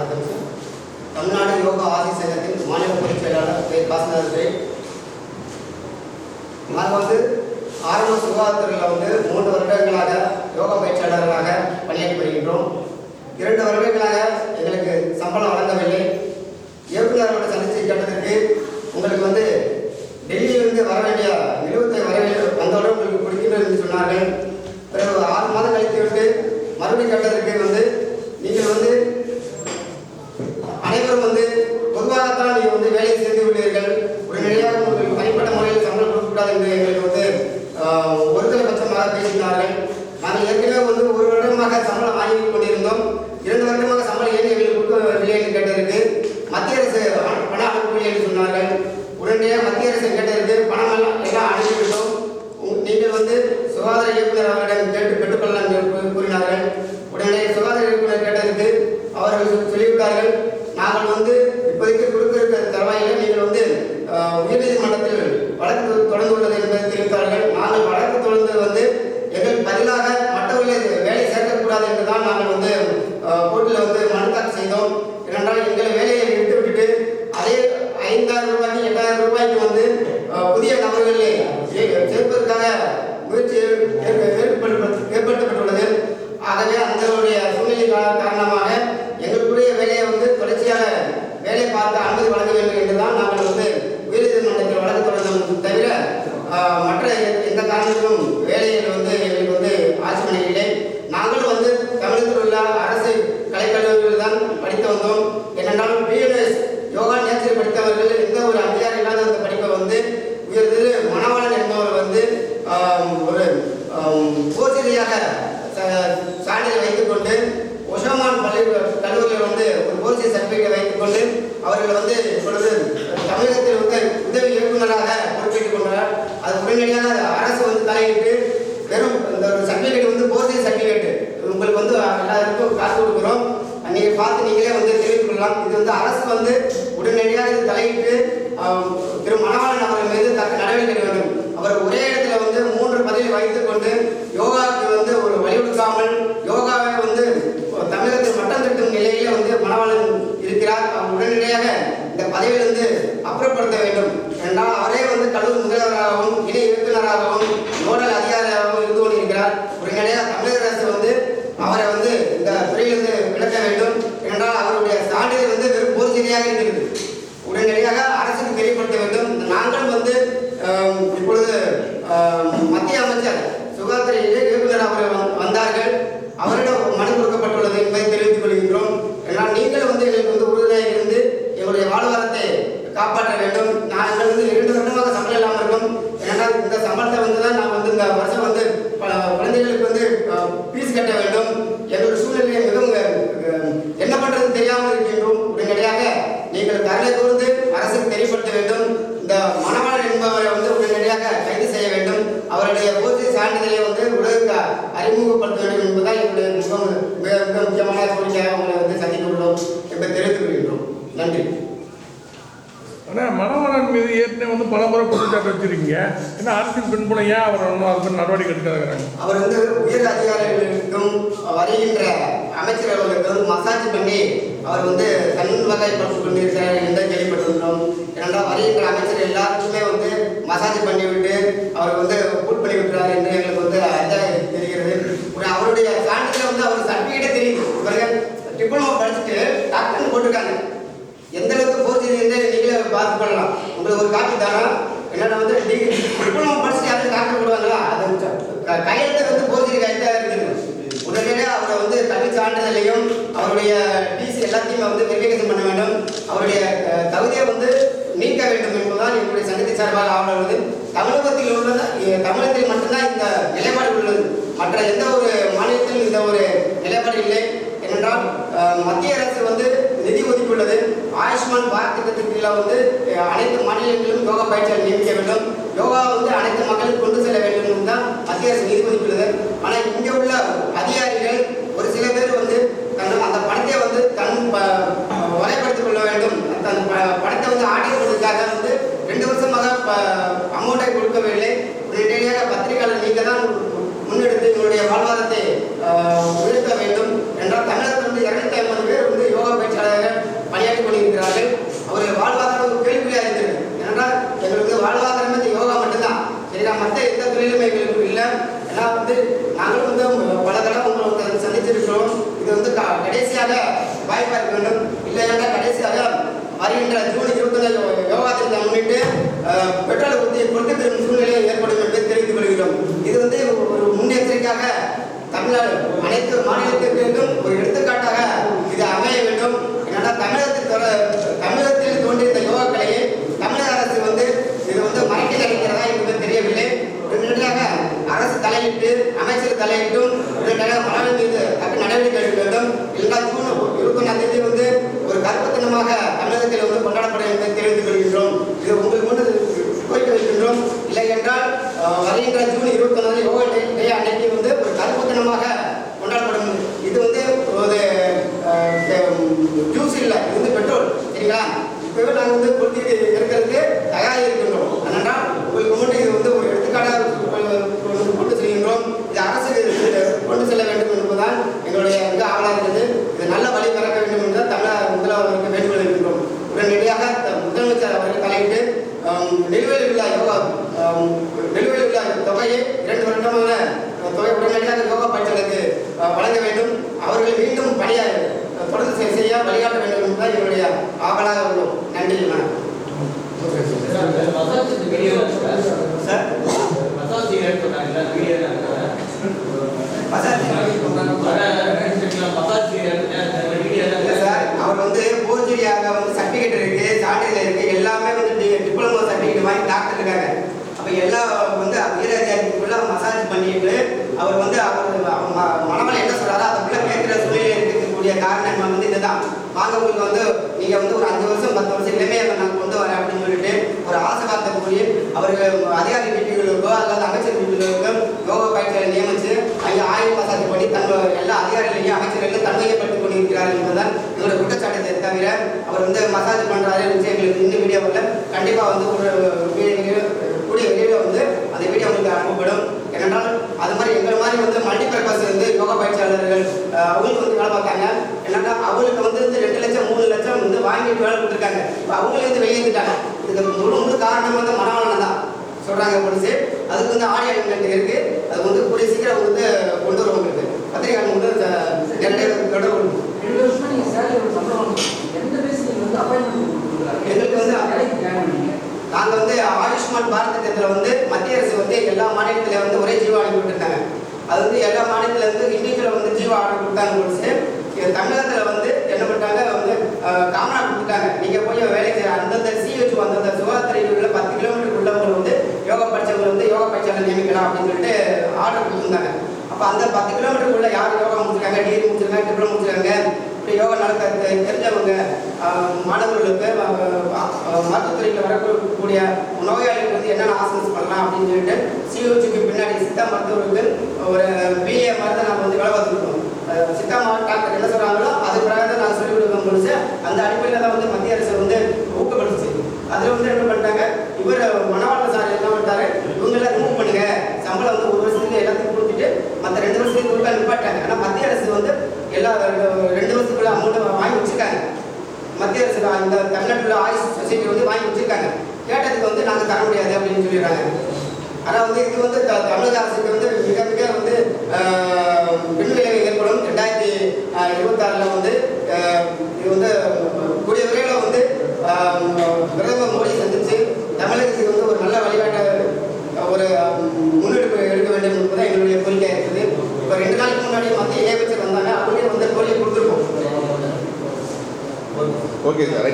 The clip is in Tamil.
தமிழ்நாடு யோகா ஆசி சங்கத்தின் மாநில பொதுச் செயலாளர் காசிநாதன். நாங்கள் ஆரம்ப சுகாதாரத்துறையில் 3 வருடங்களாக யோகா பயிற்சியாளர்களாக பணியாற்றி வருகின்றோம். 2 வருடங்களாக எங்களுக்கு சம்பளம் வழங்கவில்லை. இயக்குநரோட சந்தித்து கேட்டதற்கு உங்களுக்கு டெல்லியிலிருந்து வர வேண்டிய நிலுவத்தை வந்தவுடன் உங்களுக்கு கொடுக்கிறோம் என்று சொன்னார்கள். பிறகு 6 மாதம் கழித்து விட்டு மறுபடியும் கேட்டதற்கு நீங்கள் அனைவரும் பொதுவாகத்தான் நீங்கள் வேலையை செய்து விடுவீர்கள், உடனடியாக உங்களுக்கு தனிப்பட்ட முறையில் சம்பளம் கொடுக்கக்கூடாது என்று எங்களுக்கு ஒருதலை பட்சமாக பேசினார்கள். நாங்கள் ஏற்கனவே 1 வருடமாக சம்பளம் வாங்கி கொண்டிருந்தோம். 2 வருடமாக சம்பளம் ஏன் எங்களுக்கு கொடுக்கவில்லை என்று கேட்டதற்கு மத்திய அரசு பணம் அனுப்பவில்லை என்று சொன்னார்கள். உடனடியாக மத்திய அரசு கேட்டதற்கு பணம் எல்லாம் அனுப்பிவிட்டோம், நீங்கள் சுகாதார இயக்குநர் அவர்களிடம் கேட்டு பெற்றுக்கொள்ளலாம் என்று கூறினார்கள். உடனே சுகாதார இயக்குநர் கேட்டதற்கு அவர்கள் சொல்லிவிட்டார்கள், நாங்கள் இப்போதைக்கு கொடுக்கிற தருவாயில் நீங்கள் உயர்நீதிமன்றத்தில் வழக்கு தொடர்ந்துள்ளது என்பதை தெரிவித்தார்கள். நாங்கள் வழக்கு தொடர்ந்து எங்களுக்கு பதிலாக மற்றவர்களை வேலை சேர்க்கக்கூடாது என்றுதான் நாங்கள் கோர்ட்டில் மனு தாக்கல் செய்தோம். ஏனென்றால் எங்களை வேலையை விட்டுவிட்டு அதே 5,000 ரூபாய்க்கு 8,000 ரூபாய்க்கு புதிய நபர்களை சேர்ப்பதற்காக முயற்சி ஏற்படுத்தப்பட்டுள்ளது. ஆகவே அந்த சூழ்நிலை காரணமாக எங்களுடைய வேலையை தொடர்ச்சியாக வேலை பார்த்து அனுமதி வழங்க வேண்டும் என்றுதான் நாங்கள் உயர்நீதிமன்றத்தில் வழக்கு தொடர்ந்தோம். தவிர மற்ற எந்த காரணத்திலும் வேலையில் எங்களுக்கு ஆட்சேபனை இல்லை. நாங்களும் தமிழகத்தில் உள்ள அரசு கலைக்கல்லூரியில் தான் படித்து வந்தோம். ஏனென்றால் பிஎன்எஸ் யோகா நேச்சர் படித்தவர்கள் எந்த ஒரு அதிகாரம் இல்லாத அந்த படிப்பை உயர்ந்தது மணவாளன் என்பவர் ஒரு போசிரியாக சான்றிதழ் வைத்துக்கொண்டு ஒஷோமான் கல்லூரியில் ஒரு போசிரி சர்டிபிகேட் வைத்துக்கொண்டு அவர்கள் இப்பொழுது தமிழகத்தில் உதவி இயக்குநராக பொறுப்பேற்றுக் கொண்டார். அது உடனடியாக அரசு தலையிட்டு வெறும் இந்த ஒரு சர்டிபிகேட் போசிரி சர்டிபிகேட் உங்களுக்கு எல்லாருக்கும் காசு கொடுக்குறோம், நீங்கள் பார்த்து நீங்களே தெரிவித்துக் கொள்ளலாம். இது அரசு உடனடியாக தலையிட்டு திரு மணவாளன் அவர்கள் மீது தக்க நடவடிக்கை எடுக்க வேண்டும். அவர் ஒரே இடத்துல 3 பதவி வைத்துக் கொண்டு யோகாவுக்கு ஒரு வலியுறுத்தாமல் யோகாவை தமிழகத்தில் மட்டம் தட்டும் நிலையிலே மணவாளன் இருக்கிறார். அவர் உடனடியாக இந்த பதவியிலிருந்து அப்புறப்படுத்த வேண்டும் என்றால் அவரே கல்லூரி முதல்வராகவும் இணை இயக்குநராகவும் நோடல் அதிகாரியாகவும் இருந்து கொண்டிருக்கிறார். உடனடியாக தமிழக அரசு அவரை இந்த துறையிலிருந்து விலக்க வேண்டும் என்றால் அவருடைய சான்றிதழ் வெறும் போர்ச்செடியாக இருக்கிறது. உடனடியாக அரசுக்கு தெரியப்படுத்த வேண்டும். நாங்கள் இப்பொழுது மத்திய அமைச்சர் சுகாதார இயக்குநர் அவர்கள் வந்தார்கள், அவரிடம் மனு கொடுக்கப்பட்டுள்ளது என்பதை தெரிவித்துக் கொள்கின்றோம். ஏன்னால் நீங்கள் எங்களுக்கு உறுதுணையாக இருந்து எங்களுடைய வாழ்வாரத்தை காப்பாற்ற வேண்டும். நாங்கள் 2 வருடமாக சம்பளம் இல்லாமல் இருக்கோம். ஏன்னால் இந்த சம்பளத்தை தான் நாங்கள் இந்த வருஷம் குழந்தைகளுக்கு ஃபீஸ் கட்ட வேண்டும். எங்களுடைய சூழ்நிலையை மிகவும் என்ன பண்ணுறது தெரியாமல் இருக்கின்றோம். உடனடியாக நீங்கள் கருணை கூர்ந்து அரசுக்கு தெரியப்படுத்த வேண்டும். இந்த மணவாளன் என்பவரை உடனடியாக கைது செய்ய வேண்டும். அவருடைய போதிய சான்றிதழை உலகுக்கு அறிமுகப்படுத்த வேண்டும் என்பதால் எங்களுடைய மிக முக்கியமான கோரிக்கையாக உங்களை சந்திக்க உள்ளோம் என்பதை தெரிவித்துக் கொள்கின்றோம். நன்றி. ஆனால் மணவாளன் மீது ஏற்கனவே பலமுறை குற்றச்சாட்டு வச்சிருக்கீங்க, ஏன்னா அரசின் பின்புனையா அவர் அதுக்கு நடவடிக்கை எடுக்கிறாங்க. அவர் உயர் அதிகாரிகளுக்கும் வருகின்ற அமைச்சர்களுக்கும் மசாஜ் பண்ணி அவர் தன் வகைப்படுத்திக் கொண்டிருக்கிறார் என்று கேள்விப்பட்டிருக்கிறோம். ஏனென்றால் வருகின்ற அமைச்சர் எல்லாருக்குமே மசாஜ் பண்ணிவிட்டு அவர் கூட் பண்ணி விட்டுறார் என்று எங்களுக்கு தெரிகிறது. அவருடைய சான்றிதழ் அவர் சர்டிஃபிகேட்டே தெரியுது. இவர்கள் டிப்ளமோ படிச்சுட்டு டாக்டர்னு போட்டிருக்காங்க. எந்த அளவுக்கு போர்ச்செடி நீங்களே பார்த்து பண்ணலாம். உங்களுக்கு ஒரு காப்பி தானா என்னன்னா டிப்ளமோ படிச்சுட்டு யாரும் டாக்டர் போடுவாங்களா? அது கையெழுத்து போர்ச்செடி கையெழுத்தாக இருக்குது. உடனடியாக அவரை தமிழ் சான்றிதழையும் அவருடைய டிசி எல்லாத்தையும் வெரிஃபிகேஷன் பண்ண வேண்டும். அவருடைய தகுதியை நீக்க வேண்டும் என்பதுதான் எங்களுடைய சங்கத்தின் சார்பாக ஆவணம். தமிழகத்தில் உள்ளது தமிழகத்தில் மட்டும்தான் இந்த நிலைப்பாடு உள்ளது. மற்ற எந்த ஒரு மாநிலத்திலும் இந்த ஒரு நிலைப்பாடு இல்லை. ஏனென்றால் மத்திய அரசு நிதி ஒதுக்கியுள்ளது. ஆயுஷ்மான் பாரத் திட்டத்திற்கு அனைத்து மாநிலங்களிலும் யோகா பயிற்சியாளர் நியமிக்க வேண்டும். யோகா அனைத்து மக்களுக்கு கொண்டு செல்ல வேண்டும் தான் மத்திய அரசு நிதி ஒதுக்கியுள்ளது. ஆனால் இங்கே உள்ள அதிகாரிகள் ஒரு சில பேர் அந்த பணத்தை தன் வரைப்படுத்திக் கொள்ள வேண்டும். தன் பணத்தை ஆடிக்கிறதுக்காக 2 வருஷமாக அமௌண்ட்டை கொடுக்கவில்லை. உடனடியாக பத்திரிகையாளர் நீங்க தான் முன்னெடுத்து எங்களுடைய வாழ்வாதாரத்தை உயர்த்த வேண்டும் என்றால் தமிழகத்தில் 250 பேர் யோகா பயிற்சியாளர்கள் வாய்ப்பாக இருக்க வேண்டும். இல்லை என்றால் கடைசியாக வருகின்ற ஜூன் 21 யோகா தினத்தை முன்னிட்டு பெட்ரோல் ஊற்றி கொண்டு திரும்பும் சூழ்நிலை ஏற்படும் என்பதை தெரிவித்துக் கொள்கிறோம். இது வந்து ஒரு முன்னெச்சரிக்கையாக தமிழ்நாடு அனைத்து மாநிலத்திற்கும் ஒரு எடுத்துக்காட்டாக இது அமைய வேண்டும். ஏன்னா தமிழகத்தில் தோன்றிய இந்த யோகா கலையை தமிழக அரசு வந்து இது வந்து மறைக்க நினைக்கிறதா என்பது தெரியவில்லை. உடனடியாக அரசு தலையிட்டு அமைச்சர் தலையிட்டும் உடனடியாக மனநல மீது நடவடிக்கை எடுக்க வேண்டும். இல்லைன்னா ஜூன் 21ஆம் தேதி வந்து ஒரு கருப்பத்தனமாக தமிழகத்தில் வந்து கொண்டாடப்படும் என்பதை தெரிவித்துக் கொள்கின்றோம். இது உங்களுக்கு முன்பு கோரிக்கை வைக்கின்றோம். இல்லை என்றால் வருகின்ற ஜூன் 21 யோகா டே அன்னைக்கு வந்து ஒரு கருப்பத்தனமாக கொண்டாடப்படும். இது வந்து ஒரு ஜூஸ் இல்லை, இது வந்து பெட்ரோல். சரிங்களா? இப்பவே நாங்கள் வந்து கொடுத்து இருக்கிறதுக்கு தயாராக இருக்கின்றோம். அதனால் உங்களுக்கு முன்னாடி இது வந்து ஒரு எடுத்துக்காட்டாக கொண்டு செல்கின்றோம். இது அரசு கொண்டு செல்ல வேண்டும் என்பதுதான் எங்களுடைய மிக ஆவலாக இருக்குது. இது நல்ல வழி பிறக்க வேண்டும் என்று தமிழக முதல்வருக்கு வேண்டுகோள் இருக்கின்றோம். உடனடியாக முதலமைச்சர் அவர்கள் தலையிட்டு நிலுவையில் உள்ள தொகையை 2 வருடமான தொகை உடனடியாக யோகா பயிற்சிகளுக்கு வழங்க வேண்டும். அவர்கள் மீண்டும் பணியை தொடர்ந்து செய்ய வழிகாட்ட வேண்டும் என்பதுதான் எங்களுடைய ஆவலாக உள்ளோம். நன்றி. அவர் வந்து போர்ஜரியாக வந்து சர்டிஃபிகேட் இருக்கு, சான்றிதழ் இருக்கு, எல்லாமே வந்து டிப்ளமோ சர்டிஃபிகேட் வாங்கி டாக்டர் இருக்காங்க. அப்போ எல்லாம் வந்து வீரதியாரிக்குள்ள மசாஜ் பண்ணிட்டு அவர் வந்து அவர் மனமலை என்ன சொல்றாரோ அதுக்குள்ள கேட்கிற சூழ்நிலை இருக்கக்கூடிய காரணம் வந்து இதுதான். வாங்க உங்களுக்கு வந்து நீங்க வந்து ஒரு 5 வருஷம் 10 வருஷம் இளமையை நான் கொண்டு வரேன் அப்படின்னு சொல்லிட்டு ஒரு ஆசை காத்த கூறி அவர்கள் அதிகாரி வீட்டுகளுக்கோ அல்லது அமைச்சர் வீட்டுகளுக்கோ யோகா பயிற்சிகளை நியமித்து அங்கே ஆயுள் மசாஜ் பண்ணி எல்லா அதிகாரிகளையும் அமைச்சர்களும் தன்மையப்படுத்திக் கொண்டிருக்கிறார் என்பதுதான் இவருடைய குற்றச்சாட்டத்தை தவிர அவர் வந்து மசாஜ் பண்றாரு விஷயங்களுக்கு இந்த வீடியோவில் கண்டிப்பாக வந்து ஒரு கூடிய விரைவில் வந்து அந்த வீடியோ உங்களுக்கு அனுப்பப்படும். ஏனென்றால் அது மாதிரி எங்கள் மாதிரி வந்து மல்டிபர்பஸ் வந்து யோகா பயிற்சியாளர்கள் அவங்களுக்கு வந்து வேலை பார்த்தாங்க. என்னன்னா அவங்களுக்கு வந்து 2 லட்சம் 3 லட்சம் வந்து வாங்கிட்டு வேலை கொடுத்துருக்காங்க. இப்போ அவங்களே வந்து வெளியேந்துட்டாங்க. இதுக்கு முழு காரணம் வந்து மனவளம் தான் சொல்றாங்க போலீஸ். அதுக்கு வந்து ஆடியோ எங்களுக்கு இருக்கு. அது வந்து கூடிய சீக்கிரம் வந்து கொண்டு வரும். உங்களுக்கு பத்திரிகை வந்து எங்களுக்கு வந்து நாங்கள் வந்து ஆயுஷ்மான் பாரத் திட்டத்தில் வந்து மத்திய அரசு வந்து எல்லா மாநிலத்தில வந்து ஒரே ஜீவா அனுப்பி விட்டுருக்காங்க. அது வந்து எல்லா மாநிலத்தில் வந்து இண்டிவிஜுவல் வந்து ஜீவா ஆர்டர் கொடுத்தாங்க போலீஸ். தமிழகத்தில் வந்து என்ன பண்ணிட்டாங்க வந்து காமனா கொடுத்துட்டாங்க. நீங்கள் போய் வேலை செய்கிற அந்தந்த சிஹெச் அந்தந்த சுகாதாரத்தில் உள்ள 10 கிலோமீட்டர் உள்ளவங்க வந்து யோகா படித்தவங்க வந்து யோகா பயிற்சியாளர் நியமிக்கலாம் அப்படின்னு சொல்லிட்டு ஆர்டர் கொடுத்துருந்தாங்க. அப்போ அந்த 10 கிலோமீட்டருக்குள்ள யார் யோகா முடிச்சிருக்காங்க, டிகிரி முடிச்சிருக்காங்க, டிப்ளமோ முடிச்சிருக்காங்க, இப்படி யோகா நடக்க தெரிஞ்சவங்க மாணவர்களுக்கு மருத்துவத்துறையில் வரக்கூடிய நோயாளிகளுக்கு வந்து என்னென்ன ஆசன்ஸ் பண்ணலாம் அப்படின்னு சொல்லிட்டு சிஹெச்சுக்கு பின்னாடி சித்தா மருத்துவருக்கு ஒரு பிஏ மாதிரி நம்ம வந்து வேலை பார்த்துருக்கோம். சித்தா டாக்டர் என்ன சொல்கிறாங்களோ அது பிரகாரம் நாங்கள் சொல்லிக் கொடுக்க முடிச்சு அந்த அடிப்படையில் தான் வந்து மத்திய அரசு வந்து ஊக்கப்படுத்துச்சு. அதில் வந்து என்ன பண்ணிட்டாங்க, இவர் மனவாள சார் என்ன பண்ணிட்டாரு, இவங்கெல்லாம் ரிமூவ் பண்ணுங்க, சம்பளம் வந்து 1 வருஷத்துக்கு எல்லாத்துக்கும் கொடுத்துட்டு மற்ற 2 வருஷத்துக்கு கொடுத்தா நிப்பாட்டாங்க. ஆனால் மத்திய அரசு வந்து எல்லா 2 வருஷத்துக்குள்ள அமௌண்ட்டை வாங்கி வச்சுருக்காங்க. மத்திய அரசு இந்த தமிழ்நாட்டில் ஆயுஷ் சொசைட்டி வந்து வாங்கி வச்சுருக்காங்க. கேட்டதுக்கு வந்து நாங்கள் தர முடியாது அப்படின்னு சொல்லிடுறாங்க. ஆனால் வந்து இது வந்து தமிழக அரசுக்கு வந்து மிக மிக வந்து பின்விளைவு ஏற்படும். 2026 வந்து இது வந்து கூடிய விரைவில் வந்து பிரதமர் மோடி சந்தித்து தமிழகத்துக்கு வந்து ஒரு நல்ல வழிகாட்ட ஒரு முன்னெடுப்பு எடுக்க வேண்டும் என்பது எங்களுடைய கோரிக்கையாக இருக்குது. இப்போ 2 நாளுக்கு முன்னாடி மத்திய இணையமைச்சர் வந்தாங்க. அப்படியே வந்து கோரிக்கை கொடுத்துருக்கோம். Okay sir.